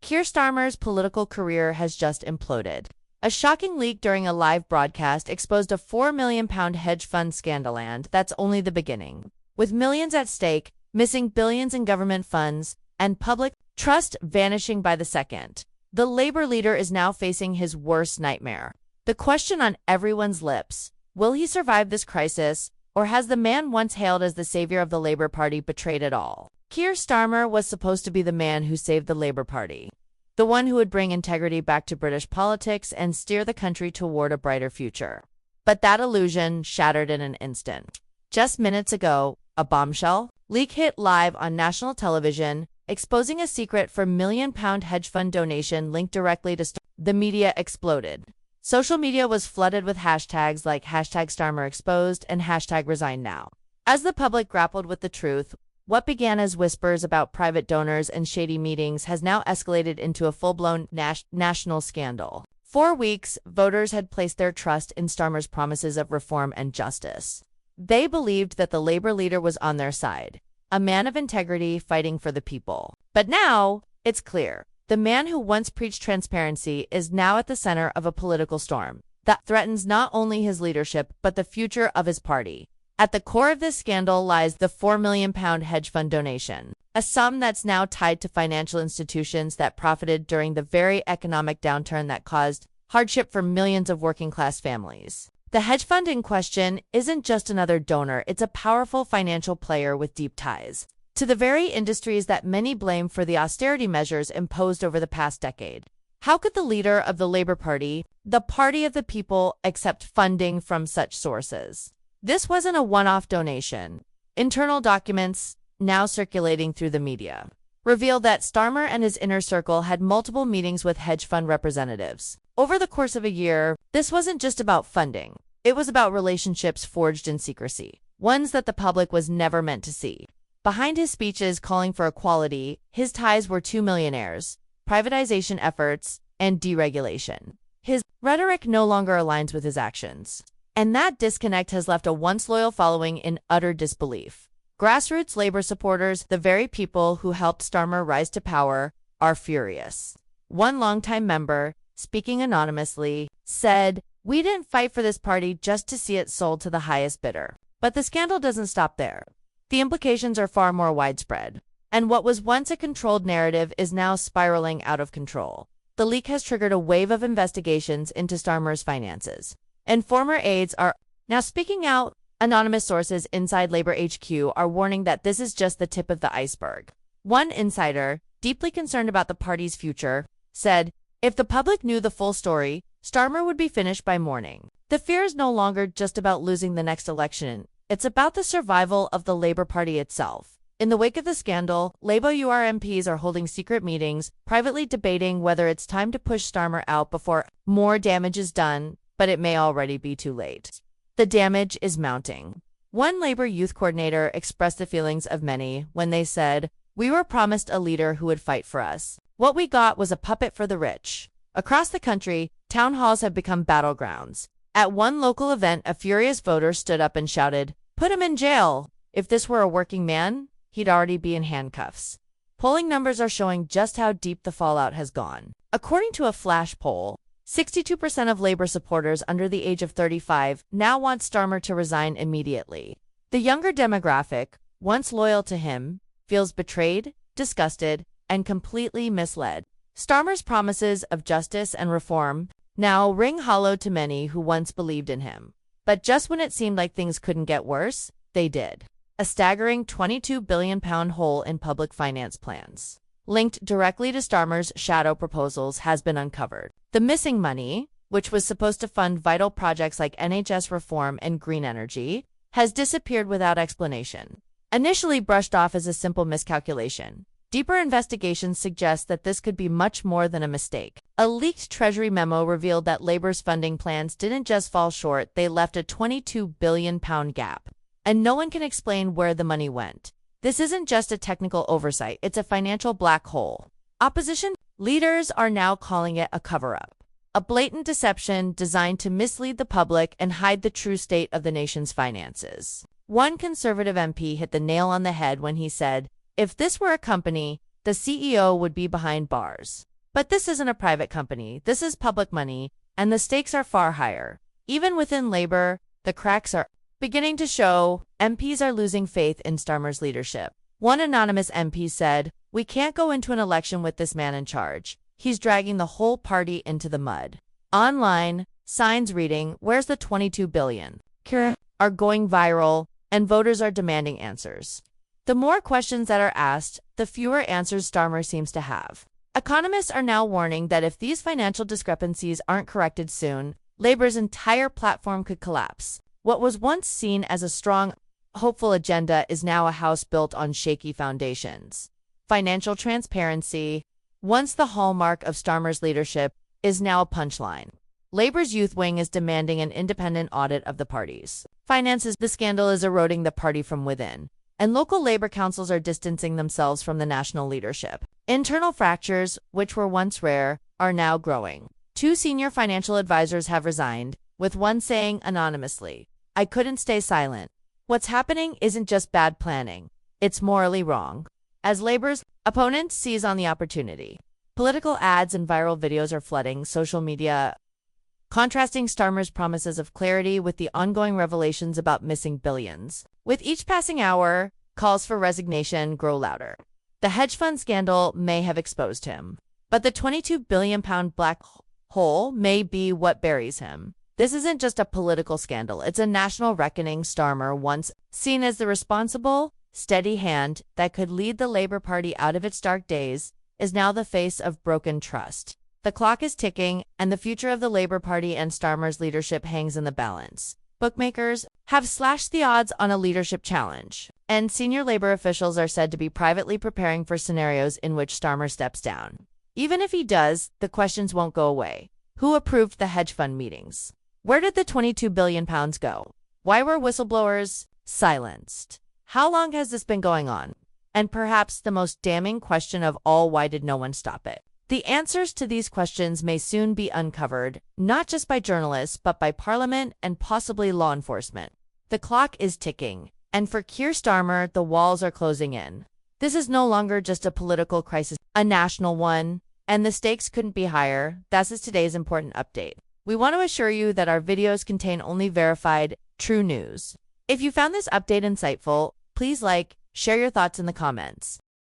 Keir Starmer's political career has just imploded. A shocking leak during a live broadcast exposed a £4 million hedge fund scandal, and that's only the beginning. With millions at stake, missing billions in government funds, and public trust vanishing by the second, the Labour leader is now facing his worst nightmare. The question on everyone's lips: will he survive this crisis, or has the man once hailed as the savior of the Labour Party betrayed it all? Keir Starmer was supposed to be the man who saved the Labour Party, the one who would bring integrity back to British politics and steer the country toward a brighter future. But that illusion shattered in an instant. Just minutes ago, a bombshell leak hit live on national television, exposing a secret £4 million hedge fund donation linked directly to Starmer. The media exploded. Social media was flooded with hashtags like #StarmerExposed and #ResignNow. As the public grappled with the truth, what began as whispers about private donors and shady meetings has now escalated into a full-blown national scandal. For weeks, voters had placed their trust in Starmer's promises of reform and justice. They believed that the Labour leader was on their side, a man of integrity fighting for the people. But now, it's clear. The man who once preached transparency is now at the center of a political storm that threatens not only his leadership but the future of his party. At the core of this scandal lies the £4 million hedge fund donation, a sum that's now tied to financial institutions that profited during the very economic downturn that caused hardship for millions of working-class families. The hedge fund in question isn't just another donor, it's a powerful financial player with deep ties to the very industries that many blame for the austerity measures imposed over the past decade. How could the leader of the Labour Party, the party of the people, accept funding from such sources? This wasn't a one-off donation. Internal documents, now circulating through the media, revealed that Starmer and his inner circle had multiple meetings with hedge fund representatives. Over the course of a year, this wasn't just about funding. It was about relationships forged in secrecy, ones that the public was never meant to see. Behind his speeches calling for equality, his ties were to millionaires, privatization efforts, and deregulation. His rhetoric no longer aligns with his actions. And that disconnect has left a once loyal following in utter disbelief. Grassroots Labour supporters, the very people who helped Starmer rise to power, are furious. One longtime member, speaking anonymously, said, "We didn't fight for this party just to see it sold to the highest bidder." But the scandal doesn't stop there. The implications are far more widespread. And what was once a controlled narrative is now spiraling out of control. The leak has triggered a wave of investigations into Starmer's finances, and former aides are now speaking out. Anonymous sources inside Labour HQ are warning that this is just the tip of the iceberg. One insider, deeply concerned about the party's future, said, "If the public knew the full story, Starmer would be finished by morning." The fear is no longer just about losing the next election. It's about the survival of the Labour Party itself. In the wake of the scandal, Labour MPs are holding secret meetings, privately debating whether it's time to push Starmer out before more damage is done, but it may already be too late. The damage is mounting. One Labour youth coordinator expressed the feelings of many when they said, "We were promised a leader who would fight for us. What we got was a puppet for the rich." Across the country, town halls have become battlegrounds. At one local event, a furious voter stood up and shouted, "Put him in jail! If this were a working man, he'd already be in handcuffs." Polling numbers are showing just how deep the fallout has gone. According to a flash poll, 62% of Labour supporters under the age of 35 now want Starmer to resign immediately. The younger demographic, once loyal to him, feels betrayed, disgusted, and completely misled. Starmer's promises of justice and reform now ring hollow to many who once believed in him. But just when it seemed like things couldn't get worse, they did. A staggering £22 billion hole in public finance plans, linked directly to Starmer's shadow proposals, has been uncovered. The missing money, which was supposed to fund vital projects like NHS reform and green energy, has disappeared without explanation. Initially brushed off as a simple miscalculation, deeper investigations suggest that this could be much more than a mistake. A leaked Treasury memo revealed that Labour's funding plans didn't just fall short, they left a £22 billion gap. And no one can explain where the money went. This isn't just a technical oversight, it's a financial black hole. Opposition leaders are now calling it a cover-up, a blatant deception designed to mislead the public and hide the true state of the nation's finances. One Conservative MP hit the nail on the head when he said, "If this were a company, the CEO would be behind bars." But this isn't a private company, this is public money, and the stakes are far higher. Even within Labour, the cracks are beginning to show. MPs are losing faith in Starmer's leadership. One anonymous MP said, "We can't go into an election with this man in charge. He's dragging the whole party into the mud." Online, signs reading, "Where's the 22 billion?" are going viral, and voters are demanding answers. The more questions that are asked, the fewer answers Starmer seems to have. Economists are now warning that if these financial discrepancies aren't corrected soon, Labour's entire platform could collapse. What was once seen as a strong, hopeful agenda is now a house built on shaky foundations. Financial transparency, once the hallmark of Starmer's leadership, is now a punchline. Labour's youth wing is demanding an independent audit of the party's finances. The scandal is eroding the party from within, and local Labour councils are distancing themselves from the national leadership. Internal fractures, which were once rare, are now growing. 2 senior financial advisors have resigned, with one saying anonymously, "I couldn't stay silent. What's happening isn't just bad planning, it's morally wrong." As Labour's opponents seize on the opportunity, political ads and viral videos are flooding social media, contrasting Starmer's promises of clarity with the ongoing revelations about missing billions. With each passing hour, calls for resignation grow louder. The hedge fund scandal may have exposed him, but the £22 billion black hole may be what buries him. This isn't just a political scandal, it's a national reckoning. Starmer, once seen as the responsible, steady hand that could lead the Labour Party out of its dark days, is now the face of broken trust. The clock is ticking, and the future of the Labour Party and Starmer's leadership hangs in the balance. Bookmakers have slashed the odds on a leadership challenge, and senior Labour officials are said to be privately preparing for scenarios in which Starmer steps down. Even if he does, the questions won't go away. Who approved the hedge fund meetings? Where did the £22 billion go? Why were whistleblowers silenced? How long has this been going on? And perhaps the most damning question of all, why did no one stop it? The answers to these questions may soon be uncovered, not just by journalists, but by Parliament and possibly law enforcement. The clock is ticking, and for Keir Starmer, the walls are closing in. This is no longer just a political crisis, a national one, and the stakes couldn't be higher. This is today's important update. We want to assure you that our videos contain only verified, true news. If you found this update insightful, please like, share your thoughts in the comments.